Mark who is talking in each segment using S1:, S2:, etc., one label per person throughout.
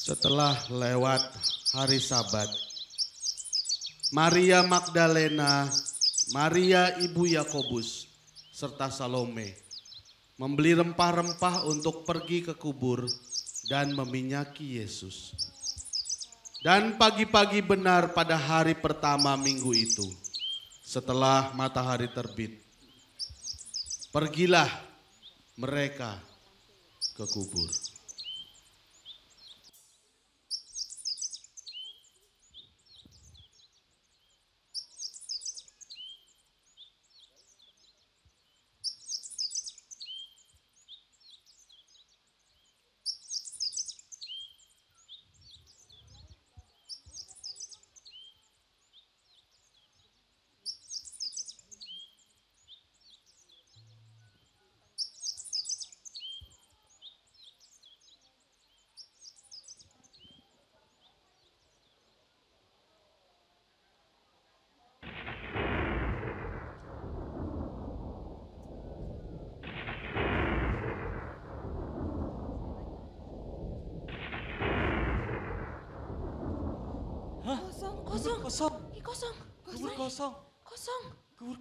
S1: Setelah lewat hari Sabat, Maria Magdalena, Maria ibu Yakobus, serta Salome membeli rempah-rempah untuk pergi ke kubur dan meminyaki Yesus. Dan pagi-pagi benar pada hari pertama minggu itu, setelah matahari terbit, pergilah mereka ke kubur.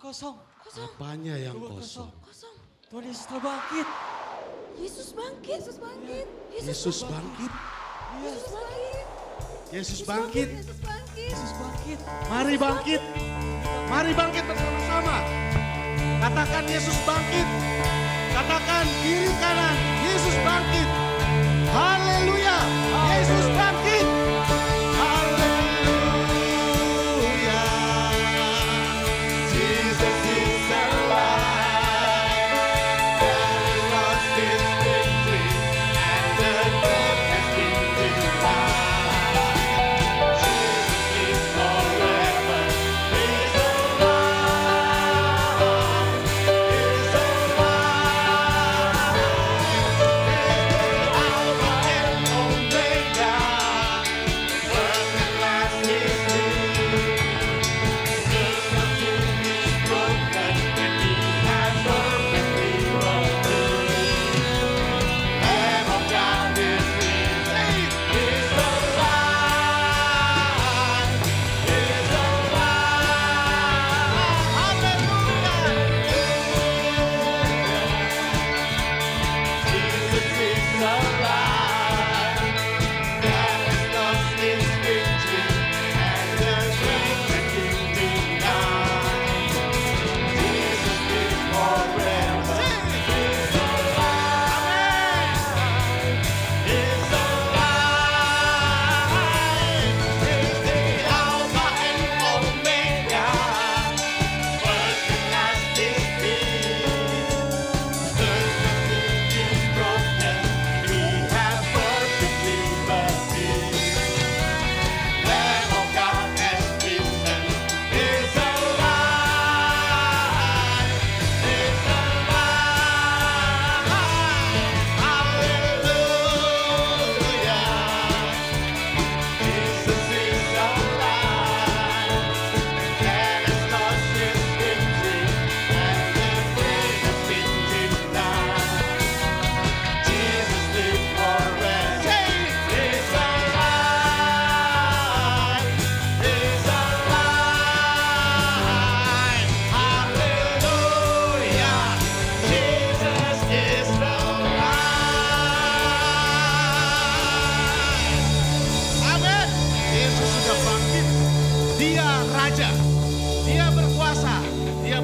S2: Kosong.
S1: Apanya yang kosong?
S2: Tuhan Yesus telah bangkit.
S3: Yesus bangkit.
S1: Yesus bangkit.
S3: Yesus bangkit.
S2: Yesus bangkit.
S1: Mari bangkit. Mari bangkit bersama-sama. Katakan Yesus bangkit. Katakan kiri kanan. Yesus bangkit. Haleluya. Yesus bangkit. Haleluya. Jesus is alive. Death lost its victory and the dead has been denied. Jesus is forever. He's alive. He's alive.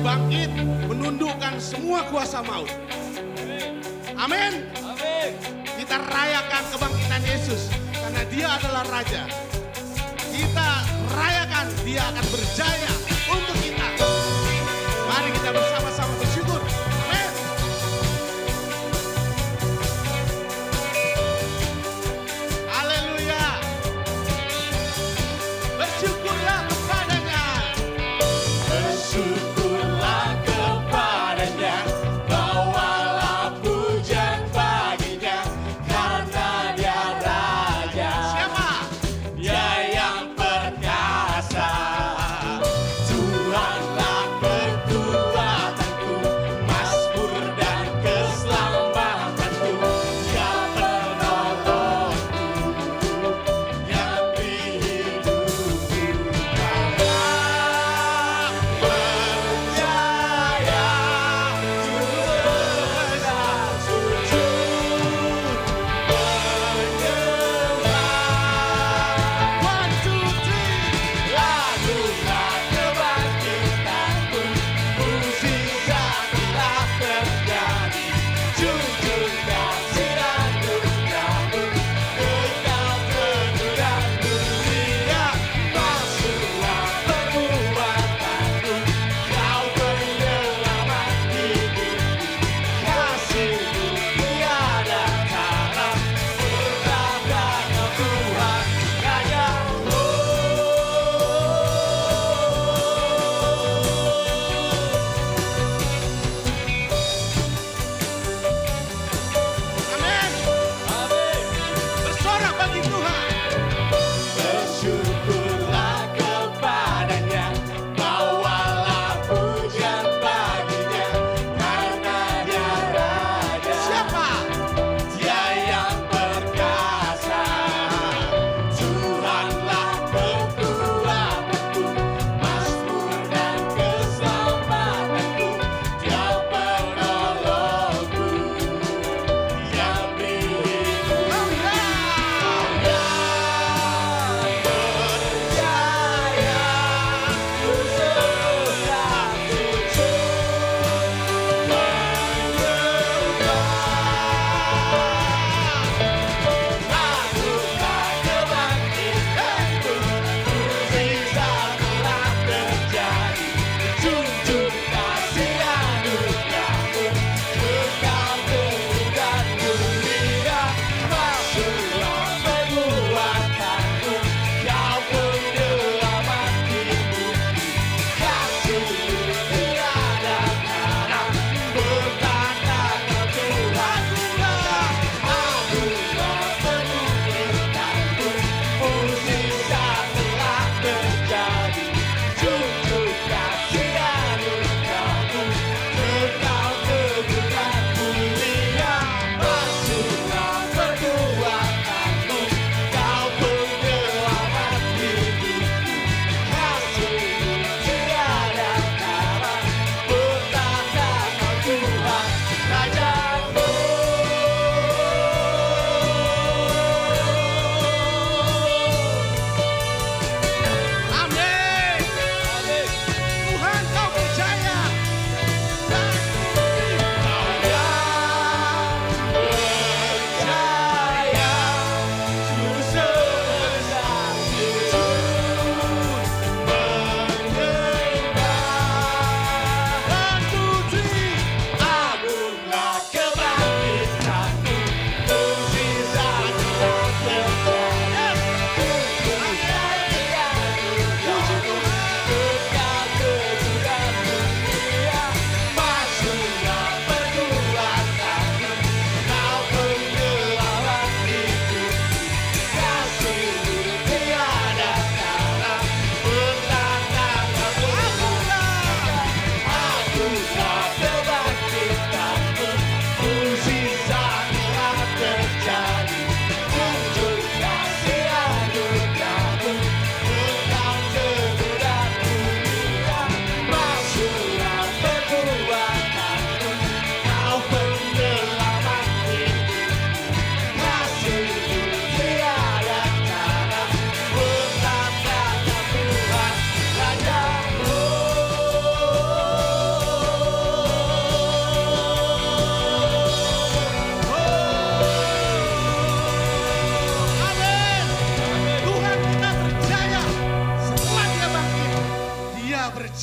S1: Bangkit, menundukkan semua kuasa maut. Amin. Kita rayakan kebangkitan Yesus karena Dia adalah Raja. Kita rayakan Dia akan berjaya untuk kita. Mari kita bersama-sama bersyukur. Amin. Haleluya. Bersyukurlah kepadanya. Bersyukurlah kepadanya, bawalah pujian baginya, karena Dia Raja. Siapa? Dia yang perkasa, Tuhan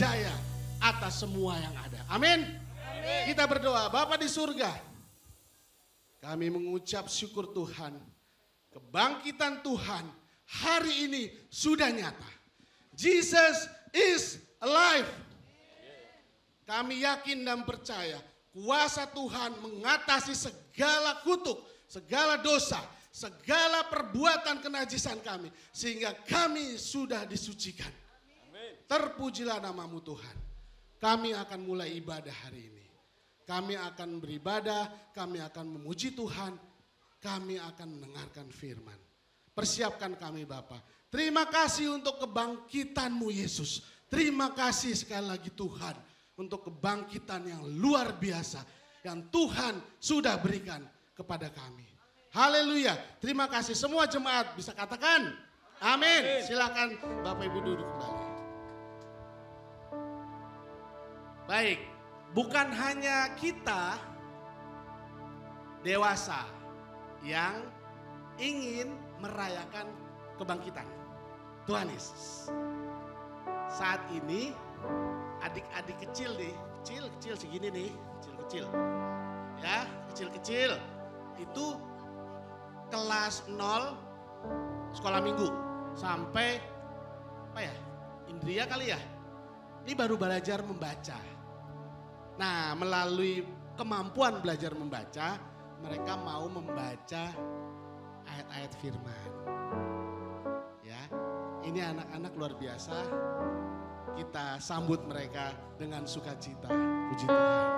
S1: jaya atas semua yang ada. Amin. Kita berdoa. Bapa di surga, kami mengucap syukur Tuhan. Kebangkitan Tuhan hari ini sudah nyata. Jesus is alive. Kami yakin dan percaya kuasa Tuhan mengatasi segala kutuk, segala dosa, segala perbuatan kenajisan kami. Sehingga kami sudah disucikan. Terpujilah namamu Tuhan. Kami akan mulai ibadah hari ini. Kami akan beribadah, kami akan memuji Tuhan. Kami akan mendengarkan firman. Persiapkan kami Bapa. Terima kasih untuk kebangkitan-Mu Yesus. Terima kasih sekali lagi Tuhan. Untuk kebangkitan yang luar biasa. Yang Tuhan sudah berikan kepada kami. Haleluya. Terima kasih semua jemaat bisa katakan. Amin. Silakan Bapak Ibu duduk kembali. Baik. Bukan hanya kita dewasa yang ingin merayakan kebangkitan Tuhan Yesus. Saat ini adik-adik kecil nih, kecil segini nih, kecil-kecil. Ya, kecil-kecil. Itu kelas 0 sekolah minggu sampai apa ya? Indria kali ya. Ini baru belajar membaca. Nah, melalui kemampuan belajar membaca, mereka mau membaca ayat-ayat firman. Ya, ini anak-anak luar biasa. Kita sambut mereka dengan sukacita. Puji Tuhan.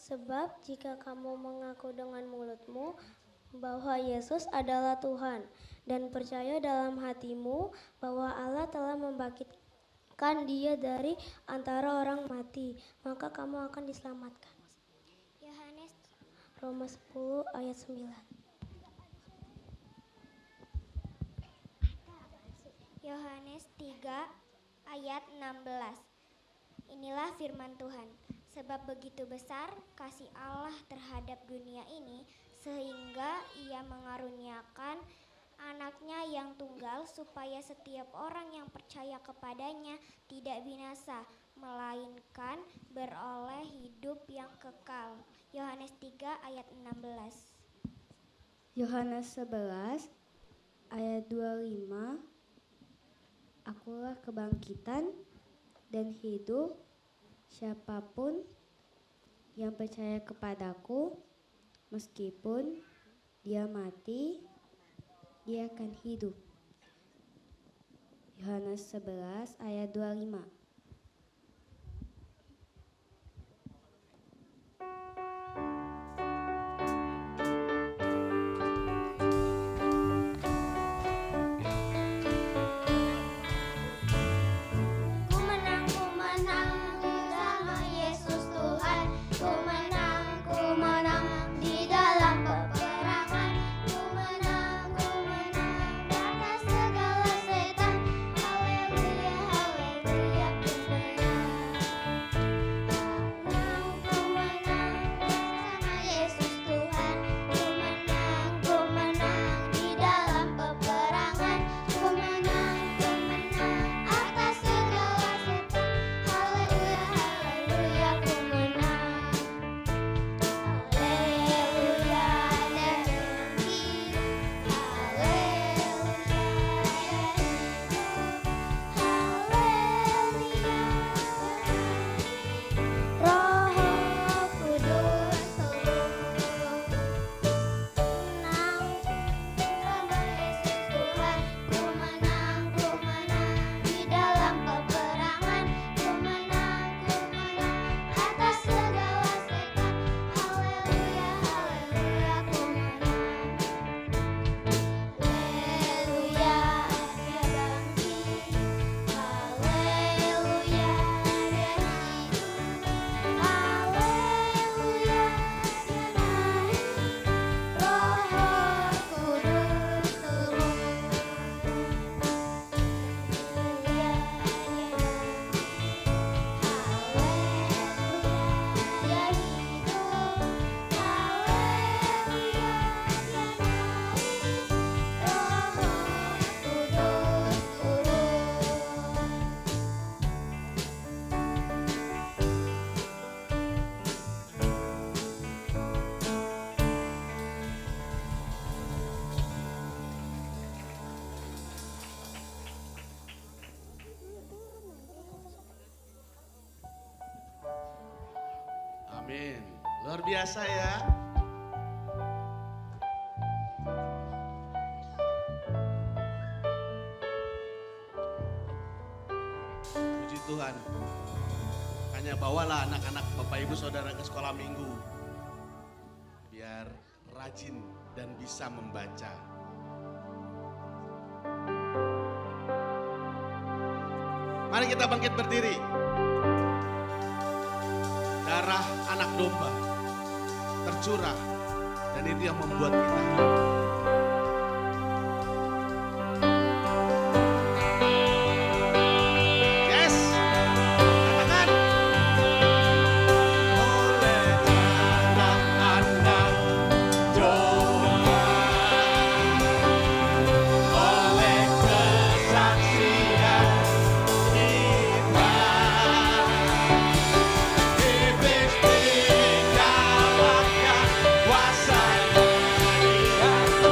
S4: Sebab jika kamu mengaku dengan mulutmu bahwa Yesus adalah Tuhan dan percaya dalam hatimu bahwa Allah telah membangkitkan Dia dari antara orang mati, maka kamu akan diselamatkan.
S5: Yohanes
S4: Roma 10 ayat 9.
S5: Yohanes 3 ayat 16. Inilah firman Tuhan. Sebab begitu besar kasih Allah terhadap dunia ini sehingga ia mengaruniakan anaknya yang tunggal supaya setiap orang yang percaya kepadanya tidak binasa, melainkan beroleh hidup yang kekal. Yohanes 3 ayat 16.
S6: Yohanes 11 ayat 25. Akulah kebangkitan dan hidup, siapapun yang percaya kepadaku, meskipun dia mati, dia akan hidup. Yohanes 11 ayat 25.
S1: Amin. Luar biasa ya. Puji Tuhan. Hanya bawalah anak-anak Bapak Ibu Saudara ke sekolah minggu. Biar rajin dan bisa membaca. Mari kita bangkit berdiri. Darah anak domba tercurah dan itu yang membuat kita hidup. Yes, katakan. Oleh darah anak domba, oleh kesaksian kita. Iblis dikalahkan, kuasa dia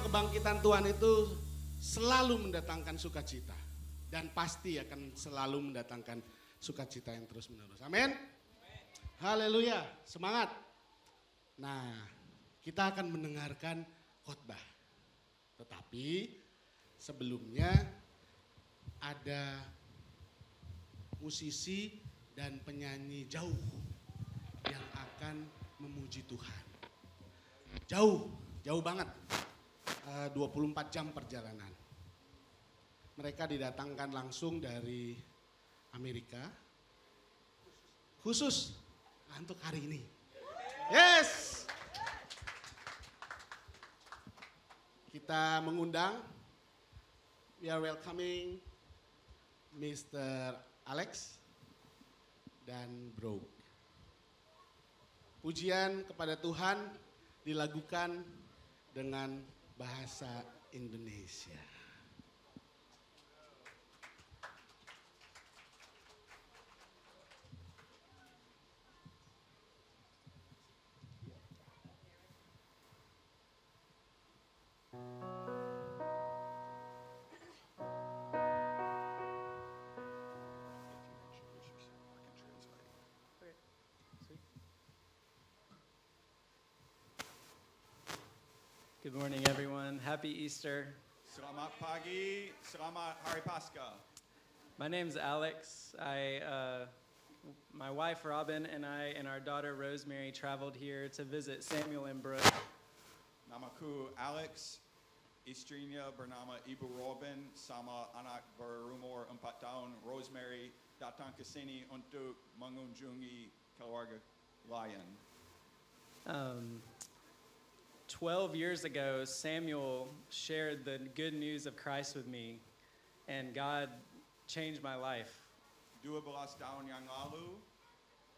S1: kebangkitan Tuhan itu selalu mendatangkan sukacita. Dan pasti akan selalu mendatangkan sukacita yang terus menerus. Amin. Haleluya, semangat. Nah, kita akan mendengarkan khotbah. Tetapi sebelumnya ada musisi dan penyanyi jauh yang akan memuji Tuhan. Jauh banget. 24 jam perjalanan. Mereka didatangkan langsung dari Amerika. Khusus untuk hari ini. Yes! Kita mengundang, we are welcoming Mr. Alex dan Bro. Pujian kepada Tuhan dilakukan dengan bahasa Indonesia.
S7: Good morning, everyone. Happy Easter.
S8: Selamat pagi, selamat Hari Paskah.
S7: My name's Alex. My wife Robin and I and our daughter Rosemary traveled here to visit Samuel and Brooke.
S8: Namaku Alex, istrinya bernama Ibu Robin sama anak berumur 4 tahun Rosemary datang ke sini untuk mengunjungi keluarga lain.
S7: 12 years ago, Samuel shared the good news of Christ with me, and God changed my life.
S8: 12 tahun yang lalu,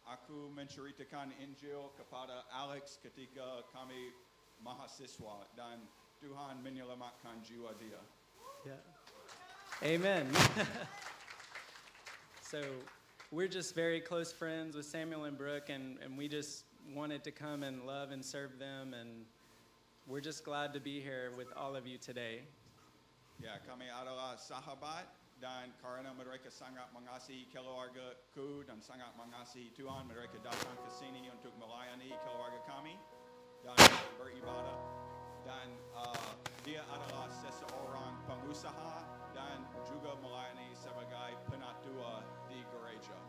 S8: aku menceritakan Injil kepada Alex ketika kami mahasiswa, dan Tuhan menyelamatkan jiwa dia.
S7: Yeah. Amen. So, we're just very close friends with Samuel and Brooke, and we just wanted to come and love and serve them, and we're just glad to be here with all of you today.
S8: Ya, kami adalah sahabat dan karena mereka sangat mengasihi keluargaku dan sangat mengasihi Tuhan, mereka datang ke sini untuk melayani keluarga kami dan beribadah. Dan dia adalah seseorang pengusaha dan juga melayani sebagai penatua di gereja.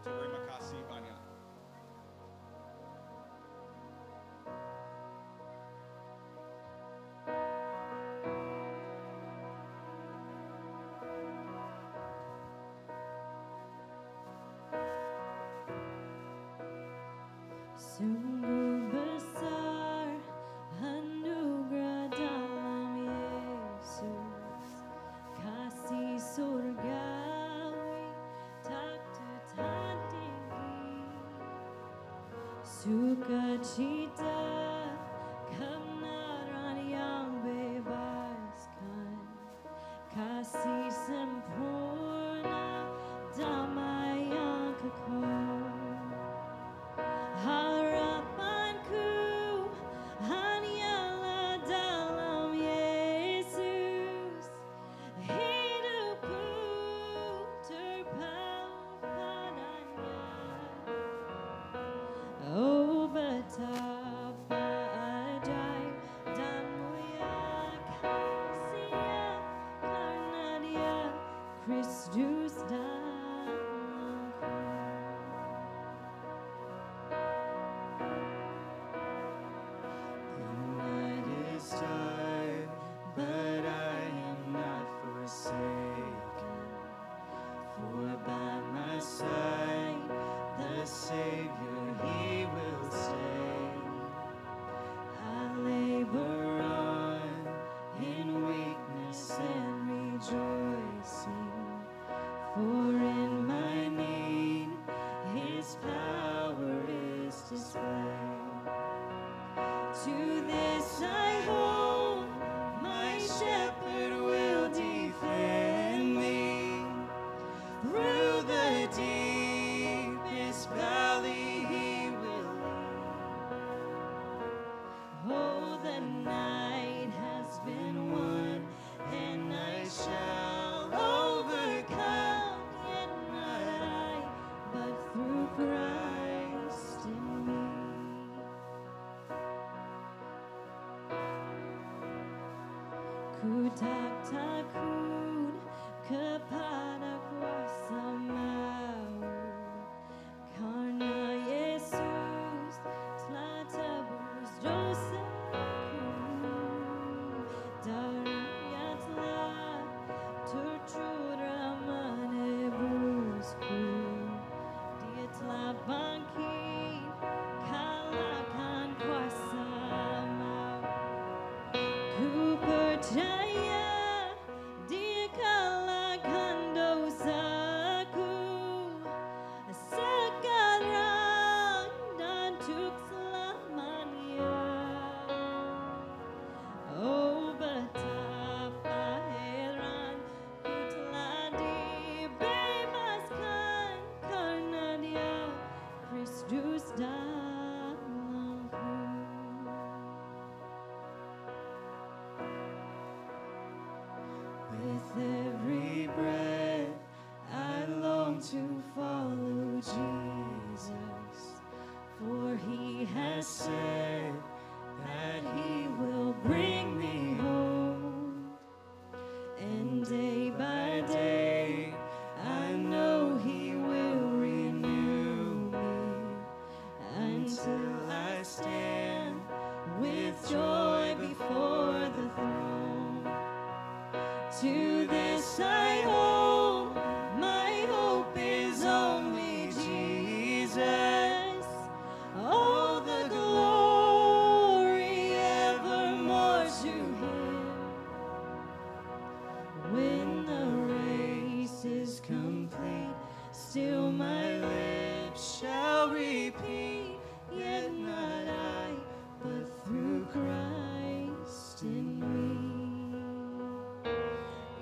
S8: Terima kasih banyak.
S3: Sungguh besar anugerah dalam Yesus, kasih surgawi tak tertandingi. Sukacita kebenaran yang bebaskan, kasih sempurna, damai yang kekal. Harapanku hanyalah dalam Yesus, hidupku terpaut padanya. Oh, betapa ajaib dan mulia kasih-Nya, karena Dia Kristus dalamku.
S9: The night is dark, but I am not forsaken. For by my side, the Savior, He will stay.
S3: I labor on in weakness and rejoicing, for in my need His power is displayed. To this I hope, my shepherd will defend me. Through the deepest valley He will lead. Oh, the night has been won, and I shall overcome. Yet not I, but through Christ in me. Ku tak takut kepada kuasa maut, karena Yesus telah tebus dosaku. Darahnya telah tercurah menebusku. Dia telah bangkit, kalahkan kuasa maut. Ku percaya Dia kalahkan dosaku sekarang dan untuk selamanya. Oh, betapa heran ku telah dibebaskan, karena Dia Kristus dalamku. With every breath, I long to follow Jesus, for He has said that He will bring me home. And day by day, I know He will renew me until I stand with joy before the throne. To this I hope, my hope is only Jesus. Oh, the glory evermore to Him. When the race is complete, still my lips shall repeat, yet not I, but through Christ in me.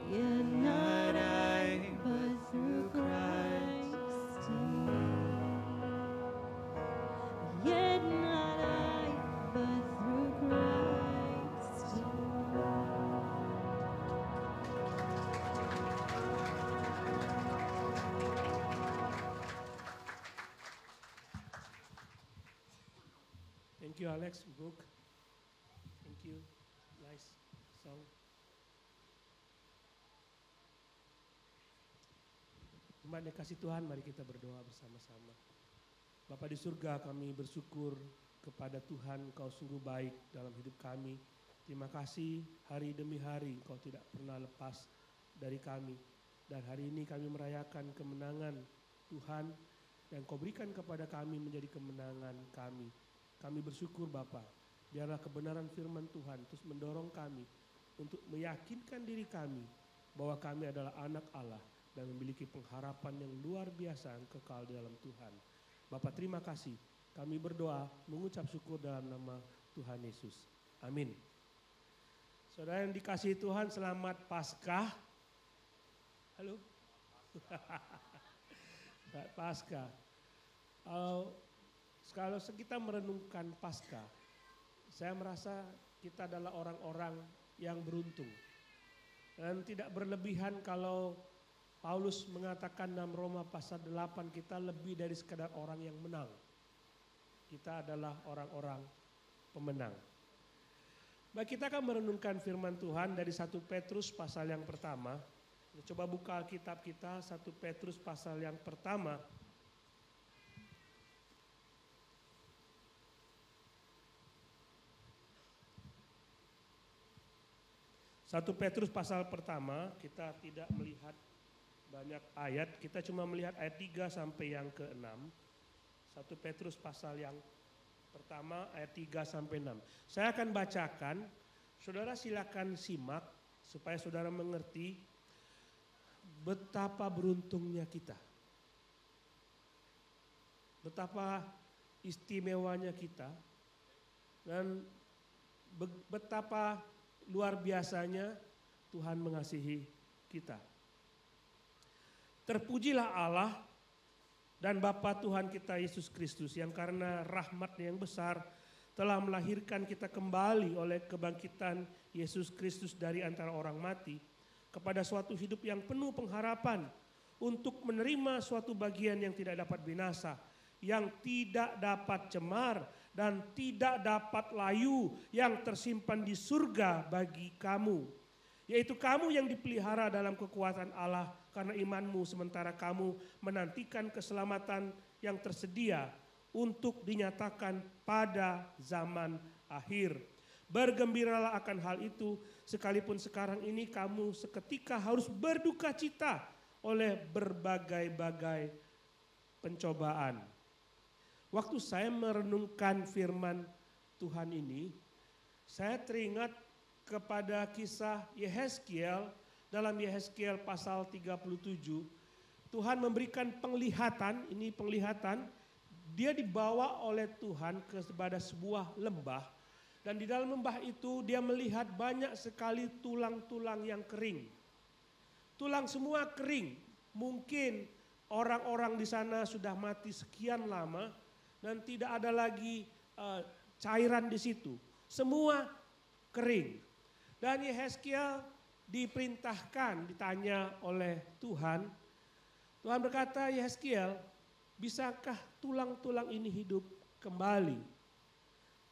S3: Yet not I, but through Christ in me. Yet not I, but through Christ in me.
S10: Thank you, Alex, Brooke. Thank you. Nice song. Umat yang kasih Tuhan, mari kita berdoa bersama-sama. Bapa di surga, kami bersyukur kepada Tuhan, Engkau sungguh baik dalam hidup kami. Terima kasih hari demi hari Engkau tidak pernah lepas dari kami. Dan hari ini kami merayakan kemenangan Tuhan yang Kau berikan kepada kami menjadi kemenangan kami. Kami bersyukur Bapa, biarlah kebenaran firman Tuhan terus mendorong kami untuk meyakinkan diri kami bahwa kami adalah anak Allah dan memiliki pengharapan yang luar biasa yang kekal di dalam Tuhan. Bapak terima kasih Kami berdoa mengucap syukur dalam nama Tuhan Yesus. Amin. Saudara yang dikasihi Tuhan, selamat Paskah. Halo? Selamat Paskah. Kalau kita merenungkan Paskah, saya merasa kita adalah orang-orang yang beruntung. Dan tidak berlebihan kalau Paulus mengatakan dalam Roma pasal 8 kita lebih dari sekadar orang yang menang. Kita adalah orang-orang pemenang. Baik, kita akan merenungkan firman Tuhan dari 1 Petrus pasal yang pertama. Coba buka Alkitab kita, 1 Petrus pasal yang pertama. 1 Petrus pasal pertama, kita tidak melihat banyak ayat, kita cuma melihat ayat 3 sampai yang ke-6. 1 Petrus pasal yang pertama ayat 3 sampai 6. Saya akan bacakan, saudara silakan simak supaya saudara mengerti betapa beruntungnya kita. Betapa istimewanya kita dan betapa luar biasanya Tuhan mengasihi kita. Terpujilah Allah dan Bapa Tuhan kita Yesus Kristus yang karena rahmat-Nya yang besar telah melahirkan kita kembali oleh kebangkitan Yesus Kristus dari antara orang mati kepada suatu hidup yang penuh pengharapan untuk menerima suatu bagian yang tidak dapat binasa, yang tidak dapat cemar dan tidak dapat layu, yang tersimpan di surga bagi kamu. Yaitu kamu yang dipelihara dalam kekuatan Allah karena imanmu, sementara kamu menantikan keselamatan yang tersedia untuk dinyatakan pada zaman akhir. Bergembiralah akan hal itu, sekalipun sekarang ini kamu seketika harus berduka cita oleh berbagai-bagai pencobaan. Waktu saya merenungkan firman Tuhan ini, saya teringat kepada kisah Yehezkiel dalam Yehezkiel pasal 37. Tuhan memberikan penglihatan, ini penglihatan, dia dibawa oleh Tuhan kepada sebuah lembah. Dan di dalam lembah itu dia melihat banyak sekali tulang-tulang yang kering. Tulang semua kering, mungkin orang-orang di sana sudah mati sekian lama dan tidak ada lagi cairan di situ. Semua kering. Dan Yehezkiel diperintahkan, ditanya oleh Tuhan. Tuhan berkata, Yehezkiel, bisakah tulang-tulang ini hidup kembali?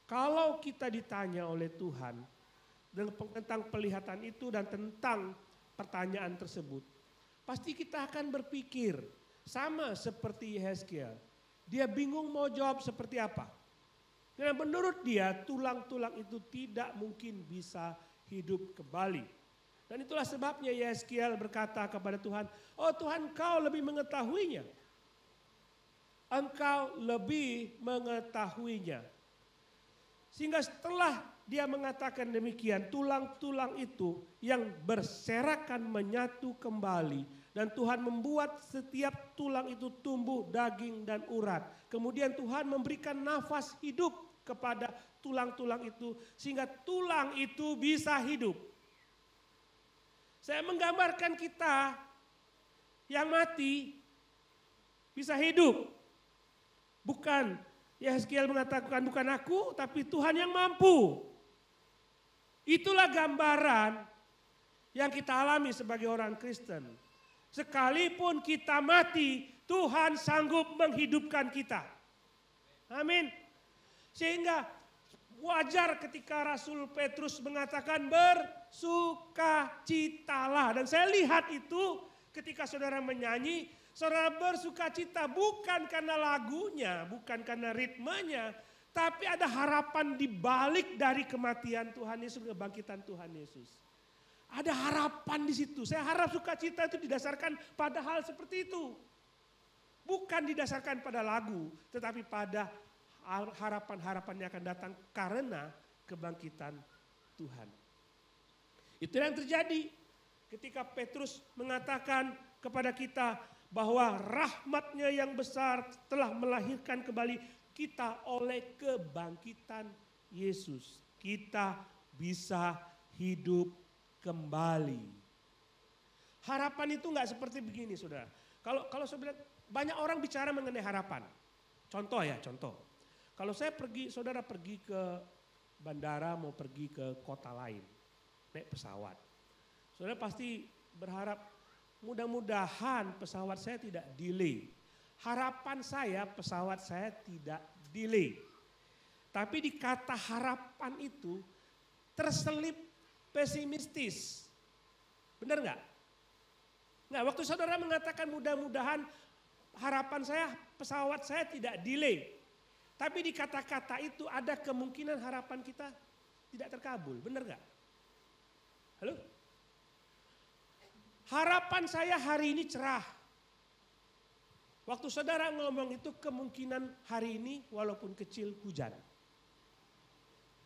S10: Kalau kita ditanya oleh Tuhan tentang penglihatan itu dan tentang pertanyaan tersebut, pasti kita akan berpikir sama seperti Yehezkiel. Dia bingung mau jawab seperti apa. Karena menurut dia tulang-tulang itu tidak mungkin bisa hidup kembali. Dan itulah sebabnya Yehezkiel berkata kepada Tuhan, oh Tuhan, Engkau lebih mengetahuinya. Engkau lebih mengetahuinya. Sehingga setelah dia mengatakan demikian, tulang-tulang itu yang berserakan menyatu kembali. Dan Tuhan membuat setiap tulang itu tumbuh daging dan urat. Kemudian Tuhan memberikan nafas hidup kepada tulang-tulang itu. Sehingga tulang itu bisa hidup. Saya menggambarkan kita yang mati bisa hidup. Bukan, Yehezkiel mengatakan bukan aku tapi Tuhan yang mampu. Itulah gambaran yang kita alami sebagai orang Kristen. Sekalipun kita mati, Tuhan sanggup menghidupkan kita. Amin. Sehingga wajar ketika Rasul Petrus mengatakan bersukacitalah. Dan saya lihat itu ketika saudara menyanyi, saudara bersukacita bukan karena lagunya, bukan karena ritmenya, tapi ada harapan di balik dari kematian Tuhan Yesus, kebangkitan Tuhan Yesus. Ada harapan di situ. Saya harap sukacita itu didasarkan pada hal seperti itu. Bukan didasarkan pada lagu, tetapi pada harapan-harapan yang akan datang karena kebangkitan Tuhan. Itu yang terjadi ketika Petrus mengatakan kepada kita bahwa rahmat-Nya yang besar telah melahirkan kembali kita oleh kebangkitan Yesus. Kita bisa hidup kembali. Harapan itu enggak seperti begini, saudara. Kalau saudara, banyak orang bicara mengenai harapan. Contoh. Kalau saudara pergi ke bandara, mau pergi ke kota lain, naik pesawat. Saudara pasti berharap, mudah-mudahan pesawat saya tidak delay. Harapan saya pesawat saya tidak delay. Tapi di kata harapan itu terselip pesimistis. Benar nggak? Nggak, waktu saudara mengatakan mudah-mudahan harapan saya pesawat saya tidak delay. Tapi di kata-kata itu ada kemungkinan harapan kita tidak terkabul. Benar nggak? Halo? Harapan saya hari ini cerah. Waktu saudara ngomong itu kemungkinan hari ini walaupun kecil hujan.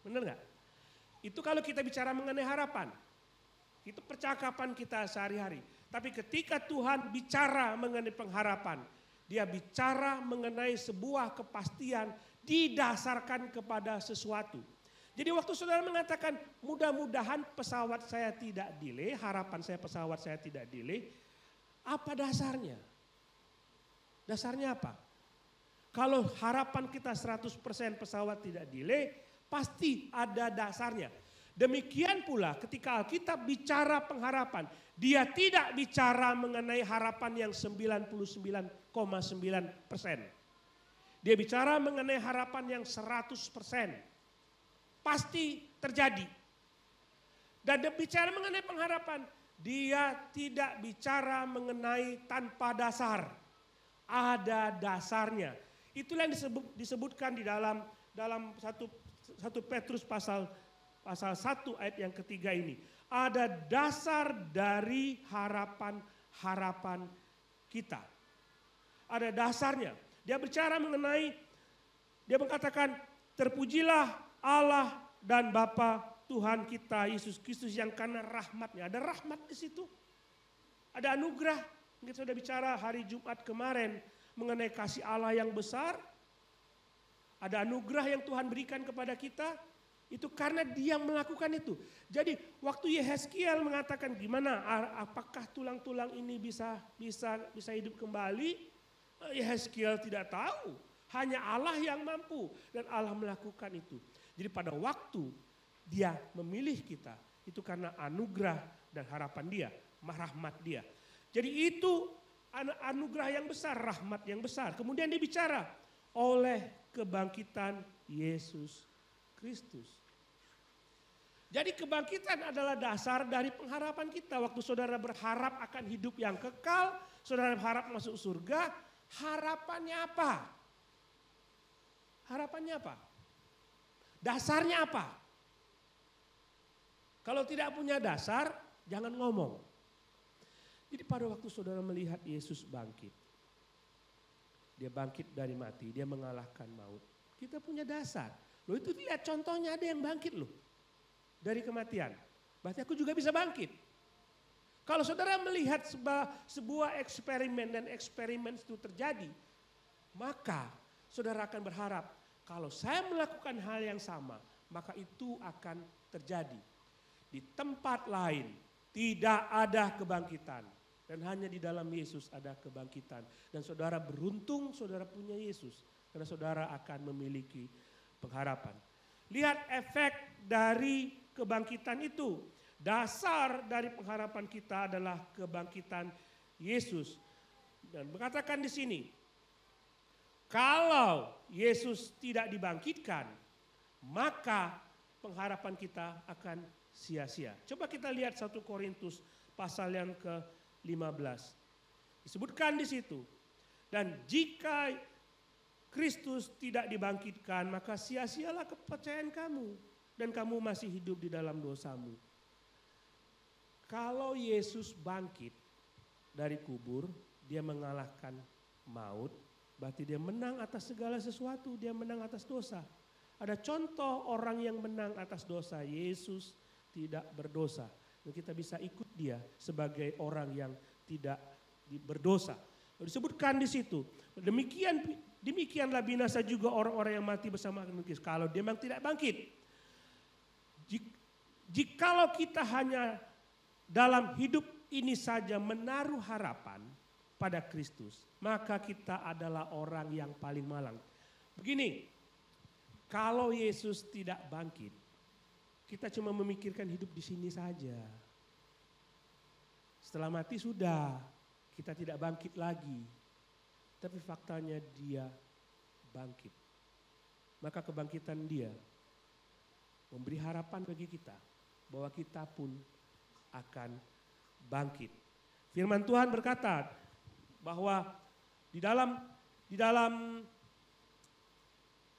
S10: Benar nggak? Itu kalau kita bicara mengenai harapan. Itu percakapan kita sehari-hari. Tapi ketika Tuhan bicara mengenai pengharapan, dia bicara mengenai sebuah kepastian didasarkan kepada sesuatu. Jadi waktu saudara mengatakan mudah-mudahan pesawat saya tidak delay, harapan saya pesawat saya tidak delay, apa dasarnya? Dasarnya apa? Kalau harapan kita 100% pesawat tidak delay, pasti ada dasarnya. Demikian pula ketika Alkitab bicara pengharapan, dia tidak bicara mengenai harapan yang 99,9%. Dia bicara mengenai harapan yang 100%. Pasti terjadi. Dan dia bicara mengenai pengharapan, dia tidak bicara mengenai tanpa dasar. Ada dasarnya. Itulah yang disebutkan di dalam 1 Petrus pasal 1 ayat yang ketiga ini. Ada dasar dari harapan kita. Ada dasarnya. Dia bicara mengenai, dia mengatakan terpujilah Allah dan Bapa Tuhan kita Yesus Kristus yang karena rahmatnya. Ada rahmat di situ. Ada anugerah. Kita sudah bicara hari Jumat kemarin mengenai kasih Allah yang besar. Ada anugerah yang Tuhan berikan kepada kita. Itu karena dia melakukan itu. Jadi waktu Yehezkiel mengatakan gimana, apakah tulang-tulang ini bisa hidup kembali? Yehezkiel tidak tahu. Hanya Allah yang mampu dan Allah melakukan itu. Jadi pada waktu dia memilih kita, itu karena anugerah dan harapan dia, rahmat dia. Jadi itu anugerah yang besar, rahmat yang besar. Kemudian dia bicara oleh kebangkitan Yesus Kristus. Jadi kebangkitan adalah dasar dari pengharapan kita. Waktu saudara berharap akan hidup yang kekal, saudara berharap masuk surga, harapannya apa? Harapannya apa? Dasarnya apa? Kalau tidak punya dasar, jangan ngomong. Jadi pada waktu saudara melihat Yesus bangkit, dia bangkit dari mati, dia mengalahkan maut. Kita punya dasar. Loh itu lihat contohnya ada yang bangkit loh. Dari kematian. Berarti aku juga bisa bangkit. Kalau saudara melihat sebuah eksperimen dan eksperimen itu terjadi, maka saudara akan berharap kalau saya melakukan hal yang sama, maka itu akan terjadi. Di tempat lain tidak ada kebangkitan. Dan hanya di dalam Yesus ada kebangkitan. Dan saudara beruntung saudara punya Yesus. Karena saudara akan memiliki pengharapan. Lihat efek dari kebangkitan itu. Dasar dari pengharapan kita adalah kebangkitan Yesus. Dan mengatakan di sini, kalau Yesus tidak dibangkitkan, maka pengharapan kita akan sia-sia. Coba kita lihat 1 Korintus pasal yang ke-15. Disebutkan di situ. Dan jika Kristus tidak dibangkitkan, maka sia-sialah kepercayaan kamu. Dan kamu masih hidup di dalam dosamu. Kalau Yesus bangkit dari kubur, dia mengalahkan maut, berarti dia menang atas segala sesuatu, dia menang atas dosa. Ada contoh orang yang menang atas dosa, Yesus tidak berdosa. Dan kita bisa ikut dia sebagai orang yang tidak berdosa. Disebutkan di situ. Demikian demikianlah binasa juga orang-orang yang mati bersama Kristus kalau dia memang tidak bangkit. Jikalau kita hanya dalam hidup ini saja menaruh harapan pada Kristus, maka kita adalah orang yang paling malang. Begini, kalau Yesus tidak bangkit, kita cuma memikirkan hidup di sini saja. Setelah mati sudah, kita tidak bangkit lagi. Tapi faktanya dia bangkit. Maka kebangkitan dia memberi harapan bagi kita bahwa kita pun akan bangkit. Firman Tuhan berkata bahwa di dalam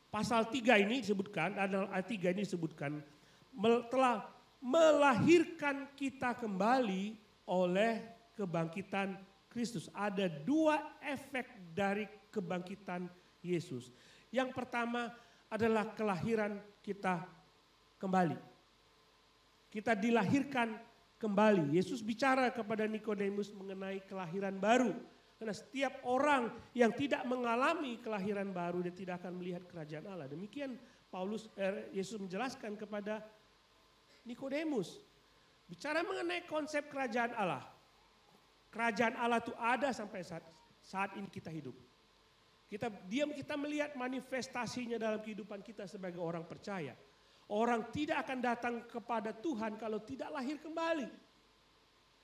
S10: pasal 3 ini disebutkan, ayat 3 ini disebutkan telah melahirkan kita kembali oleh kebangkitan Kristus. Ada 2 efek dari kebangkitan Yesus. Yang pertama adalah kelahiran kita kembali. Kita dilahirkan kembali. Yesus bicara kepada Nikodemus mengenai kelahiran baru. Karena setiap orang yang tidak mengalami kelahiran baru, dia tidak akan melihat kerajaan Allah. Demikian Yesus menjelaskan kepada Nikodemus. Bicara mengenai konsep kerajaan Allah. Kerajaan Allah itu ada sampai saat ini kita hidup. Kita melihat manifestasinya dalam kehidupan kita sebagai orang percaya. Orang tidak akan datang kepada Tuhan kalau tidak lahir kembali.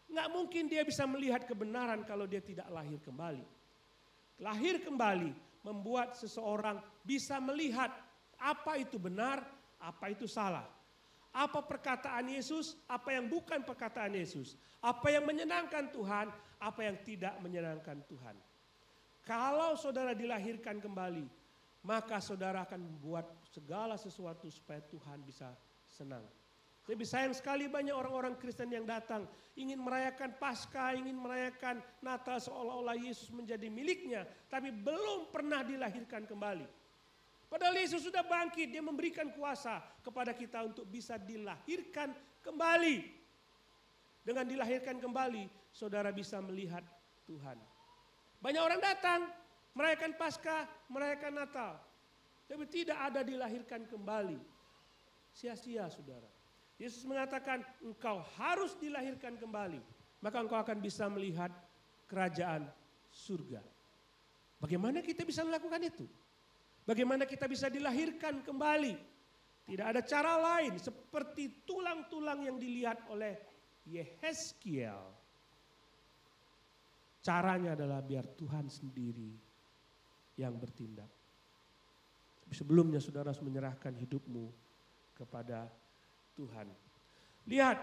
S10: Nggak mungkin dia bisa melihat kebenaran kalau dia tidak lahir kembali. Lahir kembali membuat seseorang bisa melihat apa itu benar, apa itu salah. Apa perkataan Yesus, apa yang bukan perkataan Yesus. Apa yang menyenangkan Tuhan, apa yang tidak menyenangkan Tuhan. Kalau saudara dilahirkan kembali, maka saudara akan membuat segala sesuatu supaya Tuhan bisa senang. Tapi sayang sekali banyak orang-orang Kristen yang datang ingin merayakan Paskah, ingin merayakan Natal seolah-olah Yesus menjadi miliknya, tapi belum pernah dilahirkan kembali. Padahal Yesus sudah bangkit, dia memberikan kuasa kepada kita untuk bisa dilahirkan kembali. Dengan dilahirkan kembali, saudara bisa melihat Tuhan. Banyak orang datang merayakan Paskah, merayakan Natal, tapi tidak ada dilahirkan kembali. Sia-sia saudara. Yesus mengatakan engkau harus dilahirkan kembali. Maka engkau akan bisa melihat kerajaan surga. Bagaimana kita bisa melakukan itu? Bagaimana kita bisa dilahirkan kembali? Tidak ada cara lain seperti tulang-tulang yang dilihat oleh Yehezkiel. Caranya adalah biar Tuhan sendiri yang bertindak. Sebelumnya saudara harus menyerahkan hidupmu kepada Tuhan. Lihat,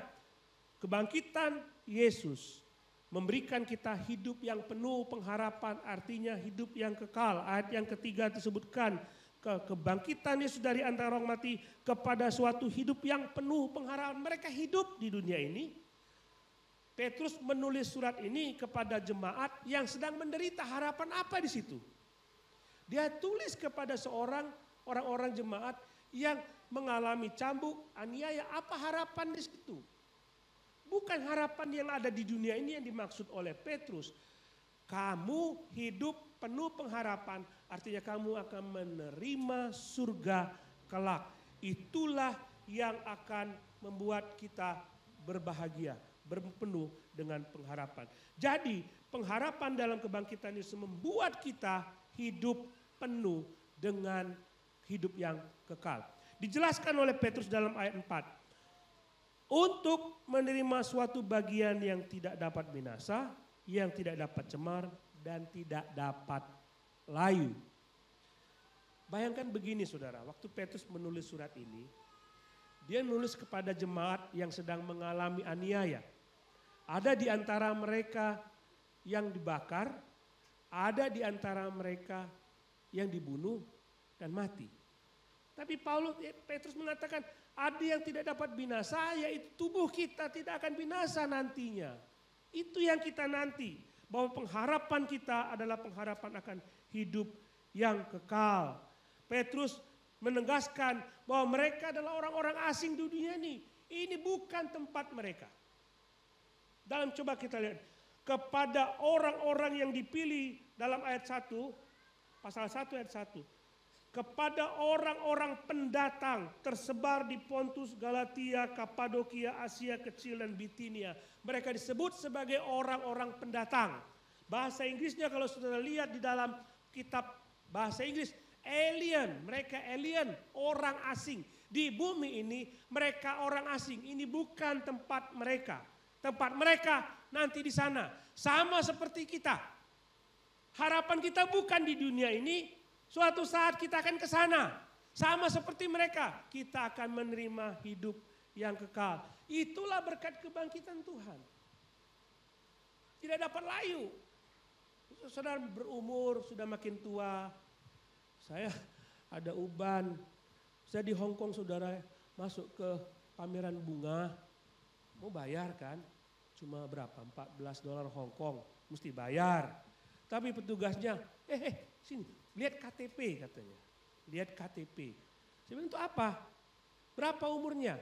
S10: kebangkitan Yesus memberikan kita hidup yang penuh pengharapan, artinya hidup yang kekal. Ayat yang ketiga disebutkan kebangkitan Yesus dari antara orang mati kepada suatu hidup yang penuh pengharapan. Mereka hidup di dunia ini. Petrus menulis surat ini kepada jemaat yang sedang menderita. Harapan apa di situ? Dia tulis kepada orang-orang jemaat yang mengalami cambuk, aniaya. Apa harapan di situ? Bukan harapan yang ada di dunia ini yang dimaksud oleh Petrus. Kamu hidup penuh pengharapan, artinya kamu akan menerima surga kelak. Itulah yang akan membuat kita berbahagia, berpenuh dengan pengharapan. Jadi pengharapan dalam kebangkitan Yesus membuat kita hidup penuh dengan hidup yang kekal. Dijelaskan oleh Petrus dalam ayat 4. Untuk menerima suatu bagian yang tidak dapat binasa, yang tidak dapat cemar, dan tidak dapat layu. Bayangkan begini saudara, waktu Petrus menulis surat ini, dia menulis kepada jemaat yang sedang mengalami aniaya. Ada di antara mereka yang dibakar, ada di antara mereka yang dibunuh dan mati. Tapi Petrus mengatakan ada yang tidak dapat binasa, yaitu tubuh kita tidak akan binasa nantinya. Itu yang kita nanti, bahwa pengharapan kita adalah pengharapan akan hidup yang kekal. Petrus menegaskan bahwa mereka adalah orang-orang asing di dunia ini. Ini bukan tempat mereka. Dalam coba kita lihat, kepada orang-orang yang dipilih dalam ayat 1, pasal 1 ayat 1. Kepada orang-orang pendatang tersebar di Pontus, Galatia, Kapadokia, Asia Kecil dan Bitinia. Mereka disebut sebagai orang-orang pendatang. Bahasa Inggrisnya kalau saudara lihat di dalam kitab bahasa Inggris, alien, mereka alien, orang asing. Di bumi ini mereka orang asing, ini bukan tempat mereka. Tempat mereka nanti di sana. Sama seperti kita. Harapan kita bukan di dunia ini, suatu saat kita akan ke sana. Sama seperti mereka, kita akan menerima hidup yang kekal. Itulah berkat kebangkitan Tuhan. Tidak dapat layu. Saudara berumur, sudah makin tua. Saya ada uban. Saya di Hong Kong, saudara, masuk ke pameran bunga. Mau bayar kan? Cuma berapa? $14 Hong Kong. Mesti bayar. Tapi petugasnya, sini, lihat KTP katanya. Lihat KTP. Saya bilang, itu apa? Berapa umurnya?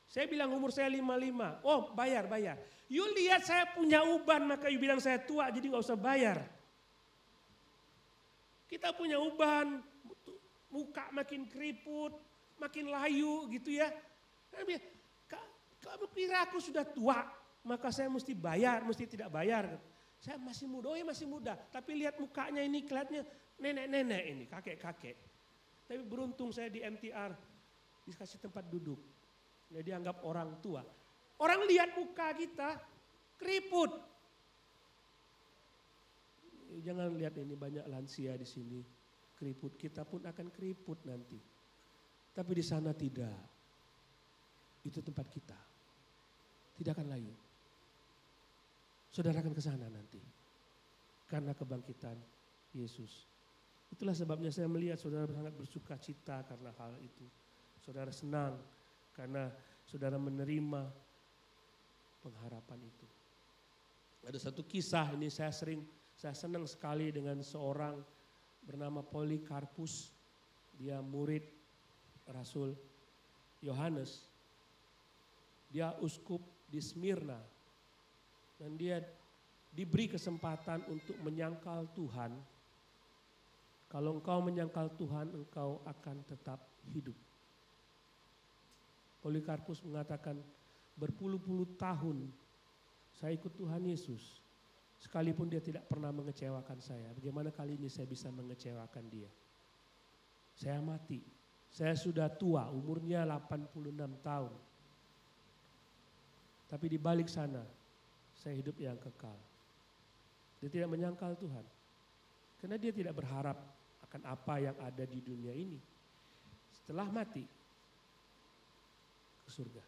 S10: Saya bilang umur saya 55. Oh, bayar. You lihat saya punya uban, maka you bilang saya tua, jadi gak usah bayar. Kita punya uban, muka makin keriput, makin layu gitu ya. Kamu kira aku sudah tua, maka saya mesti bayar, mesti tidak bayar. Saya masih muda, oh ya masih muda. Tapi lihat mukanya ini kelihatannya nenek-nenek ini, kakek-kakek. Tapi beruntung saya di MTR, dikasih tempat duduk. Jadi dianggap orang tua. Orang lihat muka kita, keriput. Jangan lihat ini banyak lansia di sini, keriput. Kita pun akan keriput nanti. Tapi di sana tidak. Itu tempat kita. Tidak akan layu. Saudara akan ke sana nanti. Karena kebangkitan Yesus. Itulah sebabnya saya melihat saudara sangat bersuka cita karena hal itu. Saudara senang karena saudara menerima pengharapan itu. Ada satu kisah ini saya senang sekali dengan seorang bernama Polikarpus. Dia murid Rasul Yohanes. Dia uskup di Smyrna. Dan dia diberi kesempatan untuk menyangkal Tuhan. Kalau engkau menyangkal Tuhan, engkau akan tetap hidup. Polikarpus mengatakan, berpuluh-puluh tahun saya ikut Tuhan Yesus. Sekalipun dia tidak pernah mengecewakan saya. Bagaimana kali ini saya bisa mengecewakan dia? Saya mati. Saya sudah tua, umurnya 86 tahun. Tapi di balik sana, saya hidup yang kekal. Dia tidak menyangkal Tuhan. Karena dia tidak berharap akan apa yang ada di dunia ini. Setelah mati, ke surga.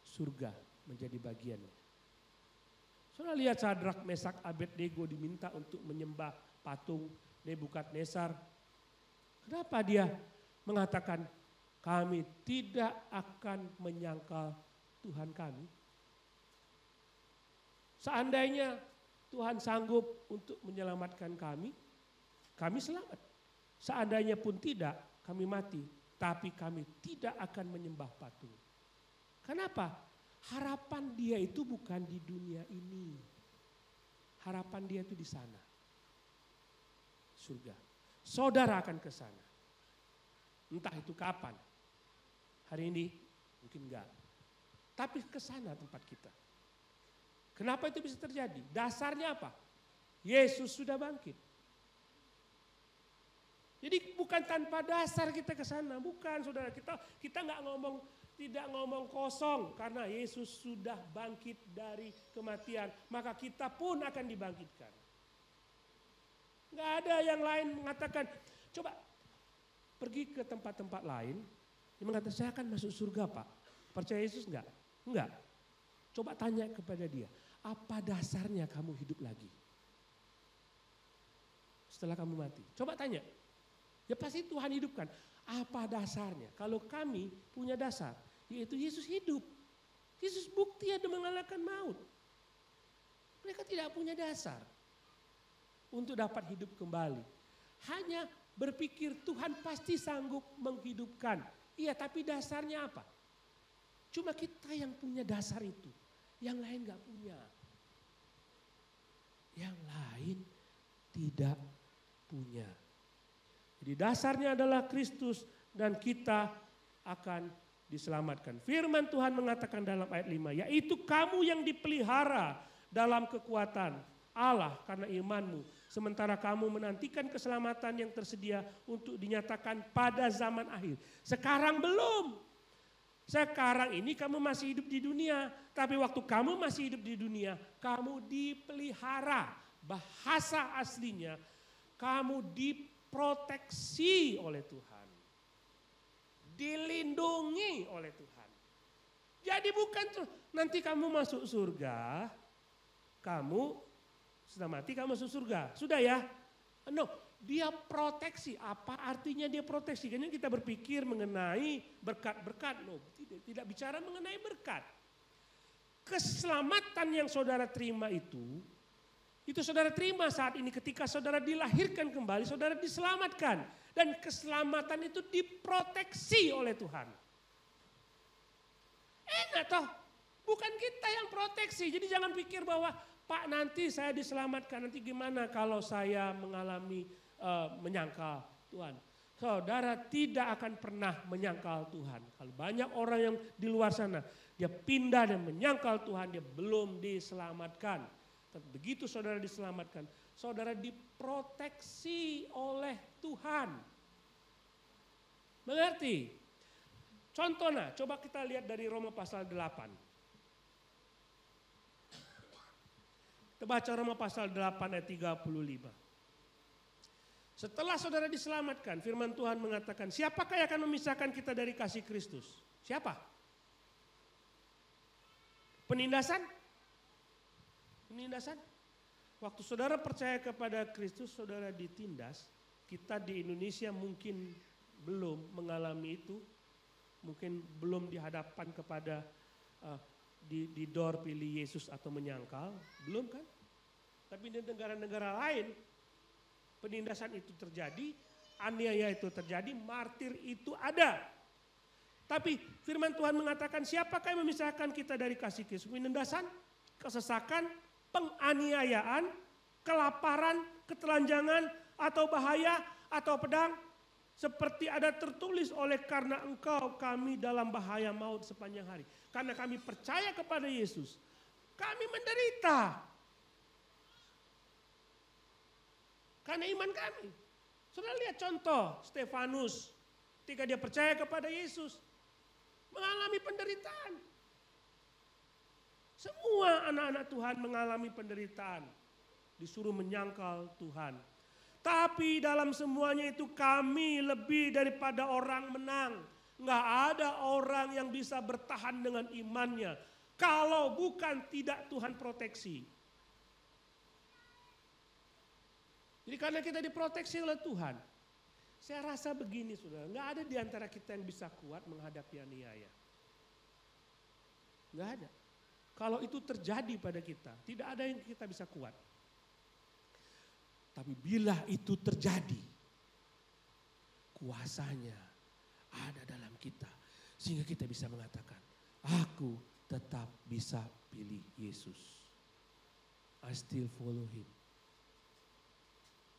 S10: Surga menjadi bagiannya. Saudara lihat Sadrak, Mesak, Abednego diminta untuk menyembah patung Nebukadnezar. Kenapa dia mengatakan kami tidak akan menyangkal Tuhan kami? Seandainya Tuhan sanggup untuk menyelamatkan kami, kami selamat. Seandainya pun tidak, kami mati. Tapi kami tidak akan menyembah patung. Kenapa? Harapan dia itu bukan di dunia ini. Harapan dia itu di sana. Surga. Saudara akan ke sana. Entah itu kapan. Hari ini mungkin enggak. Tapi ke sana tempat kita. Kenapa itu bisa terjadi? Dasarnya apa? Yesus sudah bangkit. Jadi bukan tanpa dasar kita ke sana, bukan saudara. Kita tidak ngomong kosong karena Yesus sudah bangkit dari kematian, maka kita pun akan dibangkitkan. Nggak ada yang lain mengatakan, coba pergi ke tempat-tempat lain, dia mengatakan saya akan masuk surga Pak. Percaya Yesus enggak? Enggak. Coba tanya kepada dia, apa dasarnya kamu hidup lagi? Setelah kamu mati, coba tanya. Ya pasti Tuhan hidupkan. Apa dasarnya? Kalau kami punya dasar, yaitu Yesus hidup. Yesus bukti ada mengalahkan maut. Mereka tidak punya dasar untuk dapat hidup kembali. Hanya berpikir Tuhan pasti sanggup menghidupkan. Iya, tapi dasarnya apa? Cuma kita yang punya dasar itu. Yang lain gak punya. Yang lain tidak punya. Jadi dasarnya adalah Kristus dan kita akan diselamatkan. Firman Tuhan mengatakan dalam ayat 5, yaitu kamu yang dipelihara dalam kekuatan Allah karena imanmu. Sementara kamu menantikan keselamatan yang tersedia untuk dinyatakan pada zaman akhir. Sekarang belum. Sekarang ini kamu masih hidup di dunia. Tapi waktu kamu masih hidup di dunia, kamu dipelihara. Bahasa aslinya, kamu diproteksi oleh Tuhan. Dilindungi oleh Tuhan. Jadi bukan nanti kamu masuk surga, kamu sudah mati, kamu masuk surga. Sudah ya? No, dia proteksi. Apa artinya dia proteksi? Karena kita berpikir mengenai berkat-berkat. No, tidak bicara mengenai berkat. Keselamatan yang saudara terima itu saudara terima saat ini ketika saudara dilahirkan kembali, saudara diselamatkan. Dan keselamatan itu diproteksi oleh Tuhan. Enak toh, bukan kita yang proteksi. Jadi jangan pikir bahwa Pak nanti saya diselamatkan, nanti gimana kalau saya mengalami menyangkal Tuhan. Saudara tidak akan pernah menyangkal Tuhan. Kalau banyak orang yang di luar sana, dia pindah dan menyangkal Tuhan, dia belum diselamatkan. Tapi begitu saudara diselamatkan, saudara diproteksi oleh Tuhan. Mengerti? Contohnya, coba kita lihat dari Roma pasal 8. Kita baca Roma pasal 8 ayat 35. Setelah saudara diselamatkan, firman Tuhan mengatakan, siapakah yang akan memisahkan kita dari kasih Kristus? Siapa? Penindasan? Penindasan? Waktu saudara percaya kepada Kristus, saudara ditindas. Kita di Indonesia mungkin belum mengalami itu. Mungkin belum dihadapkan kepada didor pilih Yesus atau menyangkal. Belum kan? Tapi di negara-negara lain, penindasan itu terjadi, aniaya itu terjadi, martir itu ada. Tapi firman Tuhan mengatakan siapakah yang memisahkan kita dari kasih Kristus? Penindasan, kesesakan, penganiayaan, kelaparan, ketelanjangan, atau bahaya, atau pedang. Seperti ada tertulis oleh karena engkau kami dalam bahaya maut sepanjang hari. Karena kami percaya kepada Yesus, kami menderita. Karena iman kami. Saudara lihat contoh Stefanus ketika dia percaya kepada Yesus. Mengalami penderitaan. Semua anak-anak Tuhan mengalami penderitaan. Disuruh menyangkal Tuhan. Tapi dalam semuanya itu kami lebih daripada orang menang. Nggak ada orang yang bisa bertahan dengan imannya. Kalau bukan tidak Tuhan proteksi. Jadi karena kita diproteksi oleh Tuhan. Saya rasa begini saudara, nggak ada di antara kita yang bisa kuat menghadapi aniaya. Nggak ada. Kalau itu terjadi pada kita, tidak ada yang kita bisa kuat. Tapi bila itu terjadi, kuasanya ada dalam kita. Sehingga kita bisa mengatakan, aku tetap bisa pilih Yesus. I still follow him.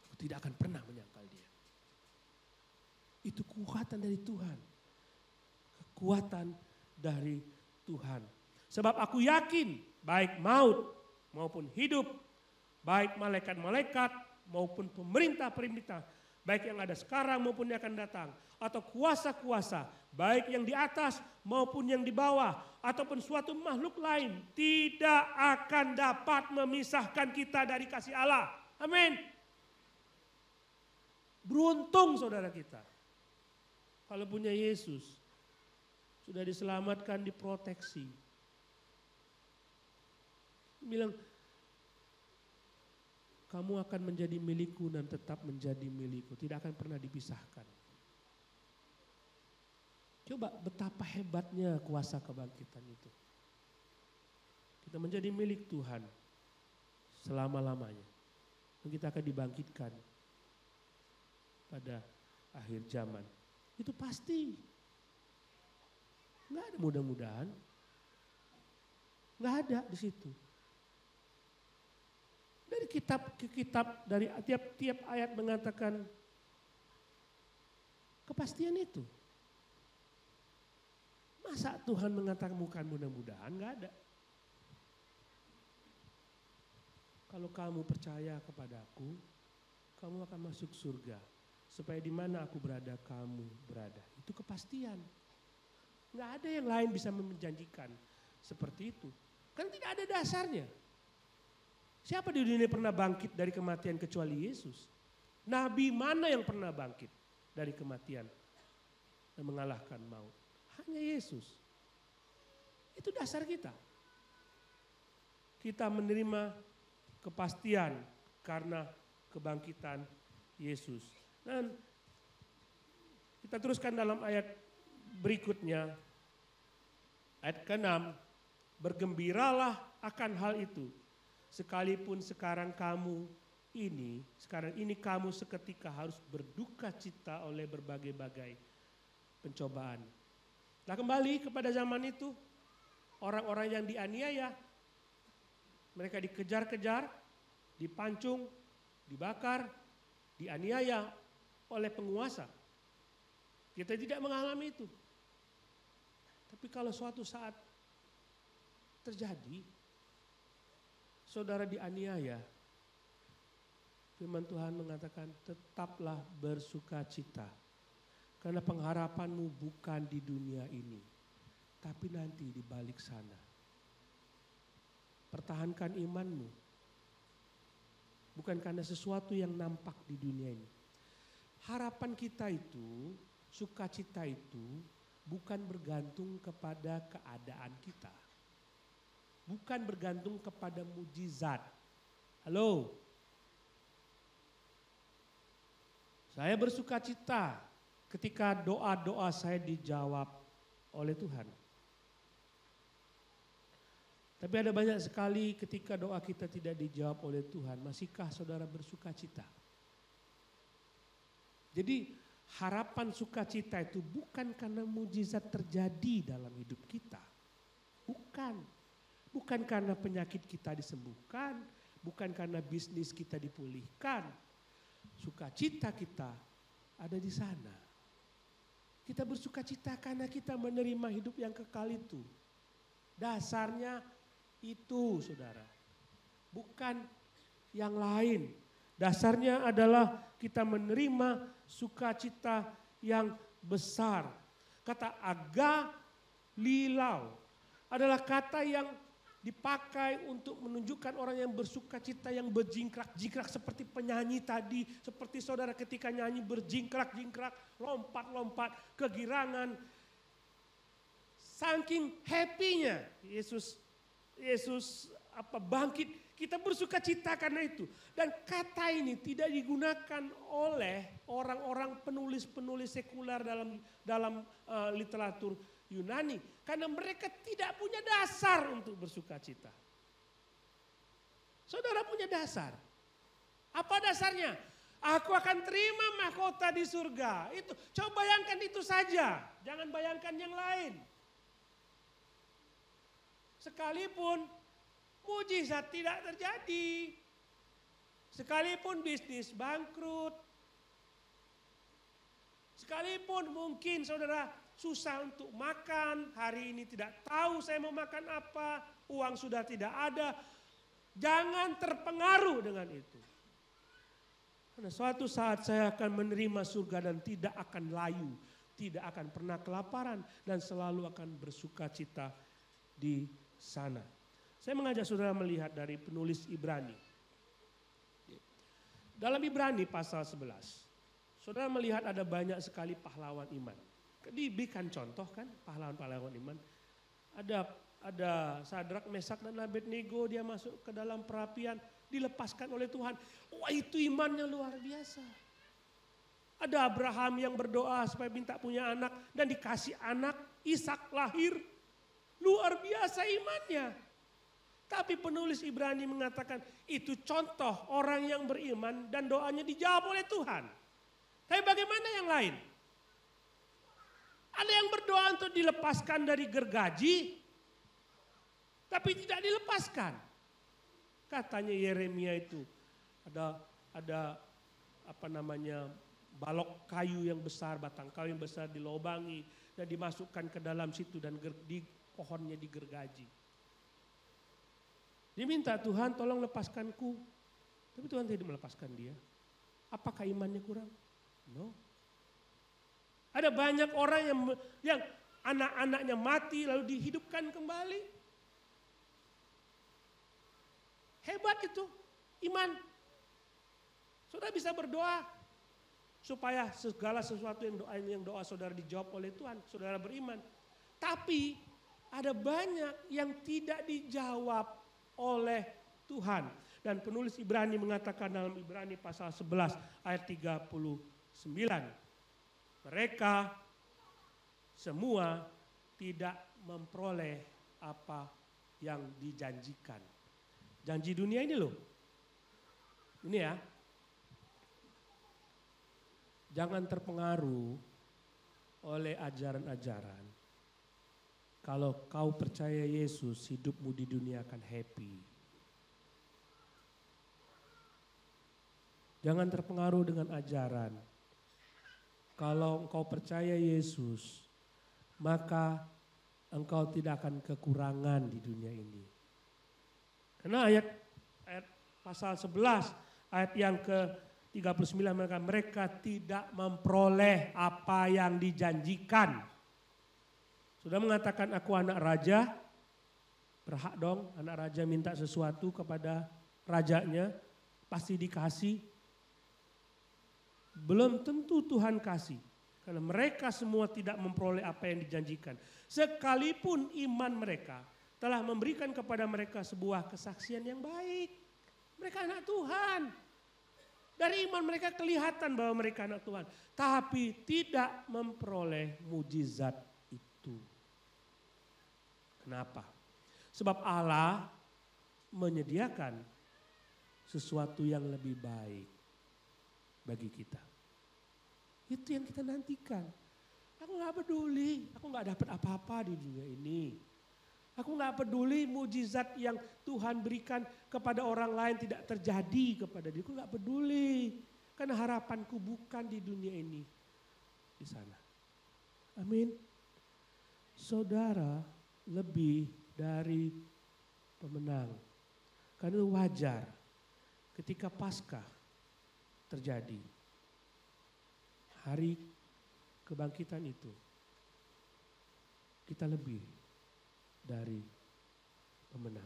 S10: Aku tidak akan pernah menyangkal dia. Itu kekuatan dari Tuhan. Kekuatan dari Tuhan. Sebab aku yakin baik maut maupun hidup, baik malaikat-malaikat maupun pemerintah-pemerintah, baik yang ada sekarang maupun yang akan datang, atau kuasa-kuasa, baik yang di atas maupun yang di bawah, ataupun suatu makhluk lain, tidak akan dapat memisahkan kita dari kasih Allah. Amin. Beruntung saudara kita. Kalau punya Yesus, sudah diselamatkan, diproteksi. Bilang, kamu akan menjadi milikku dan tetap menjadi milikku. Tidak akan pernah dipisahkan. Coba betapa hebatnya kuasa kebangkitan itu. Kita menjadi milik Tuhan selama-lamanya. Dan kita akan dibangkitkan pada akhir zaman. Itu pasti. Nggak ada mudah-mudahan. Nggak ada di situ. Dari kitab ke kitab, dari tiap ayat mengatakan kepastian itu. Masa Tuhan mengatakan bukan mudah-mudahan, enggak ada. Kalau kamu percaya kepadaku, kamu akan masuk surga. Supaya di mana aku berada, kamu berada. Itu kepastian. Enggak ada yang lain bisa menjanjikan seperti itu. Kan tidak ada dasarnya. Siapa di dunia pernah bangkit dari kematian kecuali Yesus? Nabi mana yang pernah bangkit dari kematian dan mengalahkan maut? Hanya Yesus. Itu dasar kita. Kita menerima kepastian karena kebangkitan Yesus. Dan kita teruskan dalam ayat berikutnya. Ayat ke-6. Bergembiralah akan hal itu. Sekalipun sekarang ini kamu seketika harus berduka cita oleh berbagai-bagai pencobaan. Nah kembali kepada zaman itu, orang-orang yang dianiaya, mereka dikejar-kejar, dipancung, dibakar, dianiaya oleh penguasa. Kita tidak mengalami itu. Tapi kalau suatu saat terjadi, saudara dianiaya, firman Tuhan mengatakan tetaplah bersuka cita. Karena pengharapanmu bukan di dunia ini, tapi nanti di balik sana. Pertahankan imanmu. Bukan karena sesuatu yang nampak di dunia ini. Harapan kita itu, sukacita itu bukan bergantung kepada keadaan kita. Bukan bergantung kepada mujizat. Halo. Saya bersuka cita ketika doa-doa saya dijawab oleh Tuhan. Tapi ada banyak sekali ketika doa kita tidak dijawab oleh Tuhan. Masihkah saudara bersuka cita? Jadi harapan sukacita itu bukan karena mujizat terjadi dalam hidup kita. Bukan. Bukan karena penyakit kita disembuhkan, bukan karena bisnis kita dipulihkan. Sukacita kita ada di sana. Kita bersukacita karena kita menerima hidup yang kekal itu. Dasarnya itu, saudara. Bukan yang lain. Dasarnya adalah kita menerima sukacita yang besar. Kata agalilau adalah kata yang dipakai untuk menunjukkan orang yang bersukacita, yang berjingkrak-jingkrak seperti penyanyi tadi, seperti saudara ketika nyanyi berjingkrak-jingkrak, lompat-lompat, kegirangan. Saking happy-nya Yesus bangkit, kita bersukacita karena itu. Dan kata ini tidak digunakan oleh orang-orang penulis-penulis sekuler dalam literatur Yunani. Karena mereka tidak punya dasar untuk bersukacita. Saudara punya dasar. Apa dasarnya? Aku akan terima mahkota di surga. Itu, coba bayangkan itu saja. Jangan bayangkan yang lain. Sekalipun mujizat tidak terjadi. Sekalipun bisnis bangkrut. Sekalipun mungkin saudara susah untuk makan, hari ini tidak tahu saya mau makan apa, uang sudah tidak ada. Jangan terpengaruh dengan itu. Karena suatu saat saya akan menerima surga dan tidak akan layu, tidak akan pernah kelaparan dan selalu akan bersukacita di sana. Saya mengajak saudara melihat dari penulis Ibrani. Dalam Ibrani pasal 11, saudara melihat ada banyak sekali pahlawan iman. Diberikan contoh kan pahlawan-pahlawan iman. Ada Sadrak, Mesak dan Abednego, dia masuk ke dalam perapian, dilepaskan oleh Tuhan. Wah itu imannya luar biasa. Ada Abraham yang berdoa supaya minta punya anak dan dikasih anak, Ishak lahir. Luar biasa imannya. Tapi penulis Ibrani mengatakan itu contoh orang yang beriman dan doanya dijawab oleh Tuhan. Tapi bagaimana yang lain? Ada yang berdoa untuk dilepaskan dari gergaji, tapi tidak dilepaskan. Katanya Yeremia itu ada balok kayu yang besar, batang kayu yang besar dilobangi dan dimasukkan ke dalam situ dan di pohonnya digergaji. Dia minta, Tuhan tolong lepaskanku. Tapi Tuhan tidak melepaskan dia. Apakah imannya kurang? No. Ada banyak orang yang anak-anaknya mati lalu dihidupkan kembali. Hebat itu iman. Saudara bisa berdoa supaya segala sesuatu yang doa saudara dijawab oleh Tuhan, saudara beriman. Tapi ada banyak yang tidak dijawab oleh Tuhan. Dan penulis Ibrani mengatakan dalam Ibrani pasal 11 ayat 39. Mereka semua tidak memperoleh apa yang dijanjikan. Janji dunia ini loh. Ini ya. Jangan terpengaruh oleh ajaran-ajaran. Kalau kau percaya Yesus, hidupmu di dunia akan happy. Jangan terpengaruh dengan ajaran. Kalau engkau percaya Yesus, maka engkau tidak akan kekurangan di dunia ini. Karena ayat pasal 11, ayat yang ke-39, mereka tidak memperoleh apa yang dijanjikan. Sudah mengatakan aku anak raja, berhak dong anak raja minta sesuatu kepada rajanya, pasti dikasih. Belum tentu Tuhan kasih. Karena mereka semua tidak memperoleh apa yang dijanjikan. Sekalipun iman mereka telah memberikan kepada mereka sebuah kesaksian yang baik. Mereka anak Tuhan. Dari iman mereka kelihatan bahwa mereka anak Tuhan. Tapi tidak memperoleh mujizat itu. Kenapa? Sebab Allah menyediakan sesuatu yang lebih baik bagi kita. Itu yang kita nantikan. Aku gak peduli, aku gak dapat apa-apa di dunia ini. Aku gak peduli mujizat yang Tuhan berikan kepada orang lain tidak terjadi kepada diriku. Aku gak peduli. Karena harapanku bukan di dunia ini. Di sana. Amin. Saudara lebih dari pemenang. Karena itu wajar ketika Paskah terjadi. Hari kebangkitan itu kita lebih dari pemenang.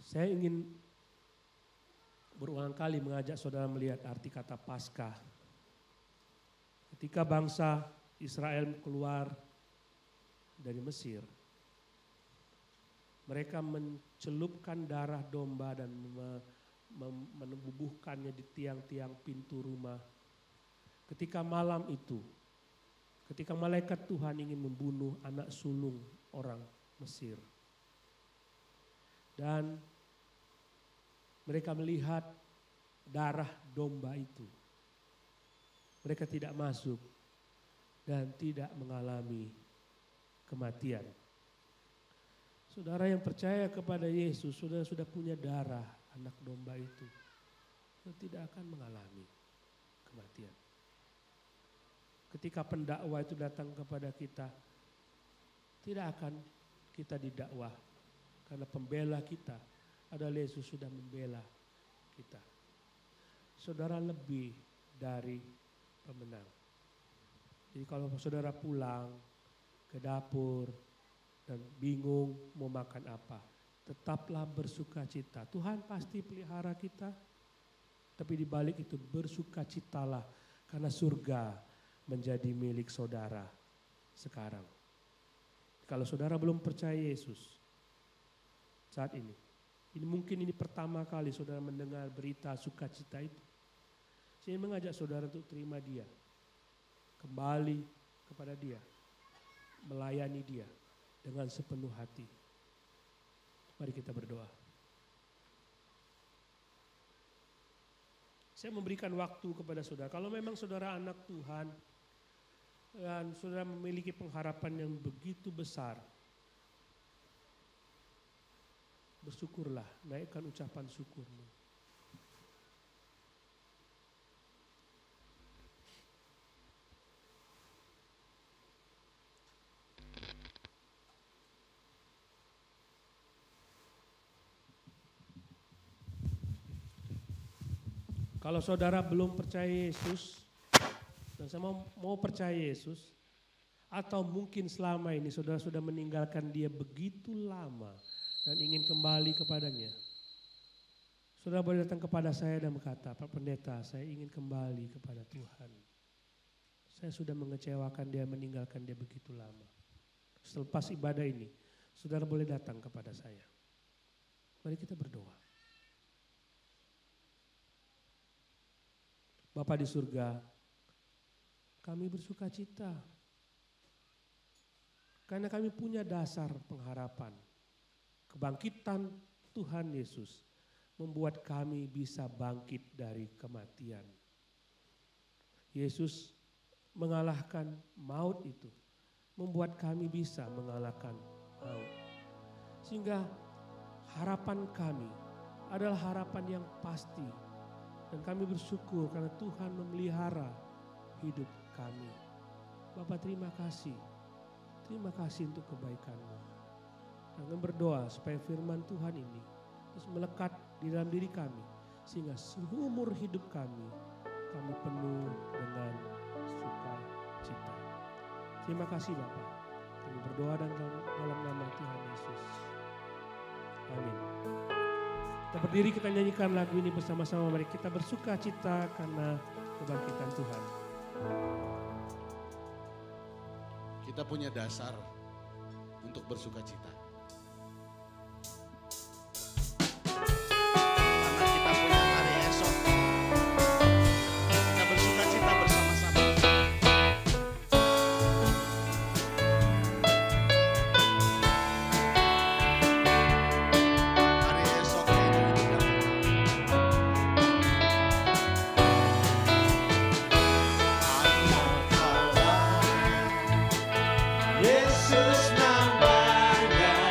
S10: Saya ingin berulang kali mengajak saudara melihat arti kata Paskah. Ketika bangsa Israel keluar dari Mesir, mereka mencelupkan darah domba dan menubuhkannya di tiang-tiang pintu rumah. Ketika malam itu, ketika malaikat Tuhan ingin membunuh anak sulung orang Mesir. Dan mereka melihat darah domba itu. Mereka tidak masuk dan tidak mengalami kematian. Saudara yang percaya kepada Yesus, saudara sudah punya darah anak domba itu, saudara tidak akan mengalami kematian. Ketika pendakwa itu datang kepada kita, tidak akan kita didakwa. Karena pembela kita adalah Yesus sudah membela kita. Saudara lebih dari pemenang. Jadi kalau saudara pulang ke dapur dan bingung mau makan apa, tetaplah bersukacita. Tuhan pasti pelihara kita, tapi di balik itu bersukacitalah karena surga menjadi milik saudara sekarang. Kalau saudara belum percaya Yesus saat ini mungkin ini pertama kali saudara mendengar berita sukacita itu. Saya mengajak saudara untuk terima dia, kembali kepada dia, melayani dia dengan sepenuh hati. Mari kita berdoa. Saya memberikan waktu kepada saudara. Kalau memang saudara anak Tuhan dan saudara memiliki pengharapan yang begitu besar bersyukurlah, naikkan ucapan syukurmu. Kalau saudara belum percaya Yesus, dan saya mau percaya Yesus, atau mungkin selama ini saudara sudah meninggalkan dia begitu lama dan ingin kembali kepadanya, saudara boleh datang kepada saya dan berkata, Pak Pendeta, saya ingin kembali kepada Tuhan. Saya sudah mengecewakan dia, meninggalkan dia begitu lama. Selepas ibadah ini, saudara boleh datang kepada saya. Mari kita berdoa. Bapa di surga, kami bersuka cita karena kami punya dasar pengharapan. Kebangkitan Tuhan Yesus membuat kami bisa bangkit dari kematian. Yesus mengalahkan maut itu, membuat kami bisa mengalahkan maut. Sehingga harapan kami adalah harapan yang pasti. Dan kami bersyukur karena Tuhan memelihara hidup kami. Bapak terima kasih. Terima kasih untuk kebaikan-Mu. Dan kami berdoa supaya firman Tuhan ini terus melekat di dalam diri kami. Sehingga seumur hidup kami penuh dengan sukacita. Terima kasih Bapak. Kami berdoa dalam nama Tuhan Yesus. Amin. Kita berdiri, kita nyanyikan lagu ini bersama-sama. Mari kita bersuka cita karena kebangkitan Tuhan.
S1: Kita punya dasar untuk bersuka cita. Karena kita punya hari esok. Kita bersuka cita bersama-sama.
S9: Yesus namanya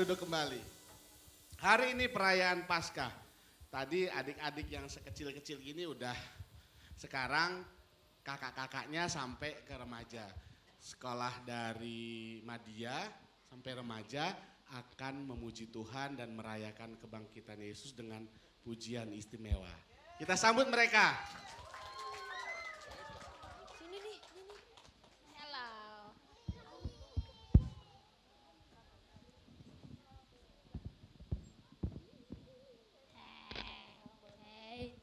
S1: duduk kembali. Hari ini perayaan Paskah. Tadi adik-adik yang sekecil-kecil gini udah, sekarang kakak-kakaknya sampai ke remaja. Sekolah dari Madya sampai remaja akan memuji Tuhan dan merayakan kebangkitan Yesus dengan pujian istimewa. Kita sambut mereka.
S3: Sini nih, sini. Hello. Hey.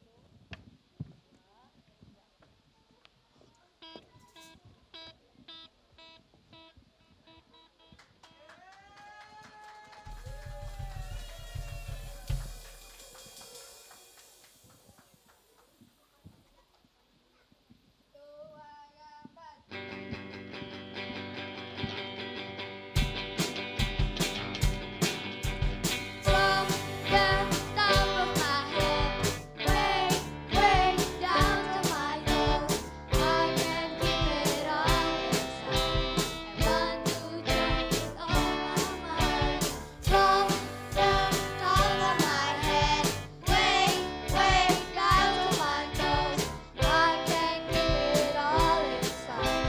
S3: From the top of my head, way, way down to my toes, I can't keep it all inside. I want to jump with all my might. From the top of my head, way, way down to my toes, I can't keep it all inside.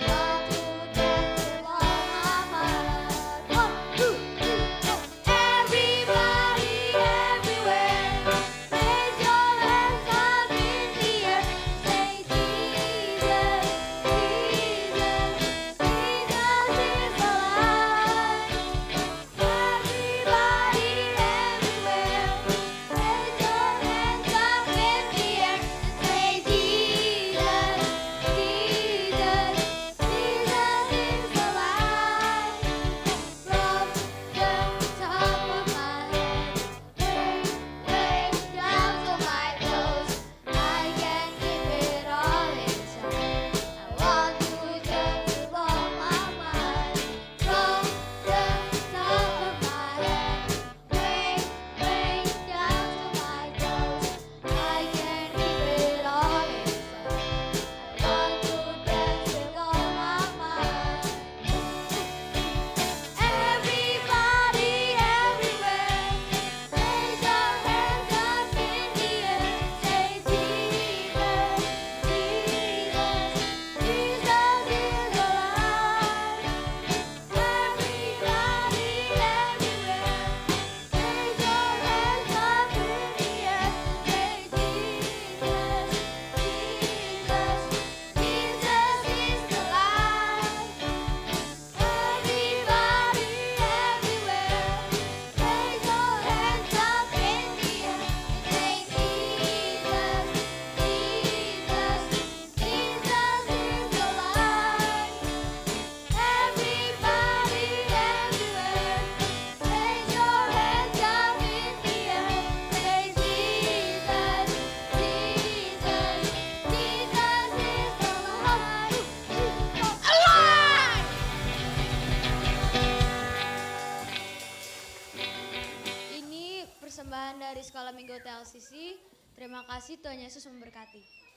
S3: I want to dance with all my might. 1, 2, 3, go! Everybody, everywhere, raise your hands up in the air. Say Jesus, Jesus, Jesus is alive. Everybody, everywhere, raise your hands up in the air and say Jesus, Jesus, Jesus is alive. From the top of my head, way, way down to my toes, I can't keep it all inside. I want to dance with all my might. From the top of my head, way, way down to my toes, I can't keep it all inside. I want to dance with all my might. Everybody, everywhere, raise your hands up in the air. Say Jesus, Jesus, Jesus is alive. Everybody, everywhere, raise your hands up in the air. Say Jesus, Jesus, Jesus is alive. Everybody, everywhere, raise your hands up in the air and say Jesus, Jesus, Jesus is alive. Everybody, everywhere, raise your hands up in the air and say Jesus, Jesus, Jesus is alive. Alive!
S11: Ini persembahan dari Sekolah Minggu TLCC. Terima kasih, Tuhan Yesus memberkati.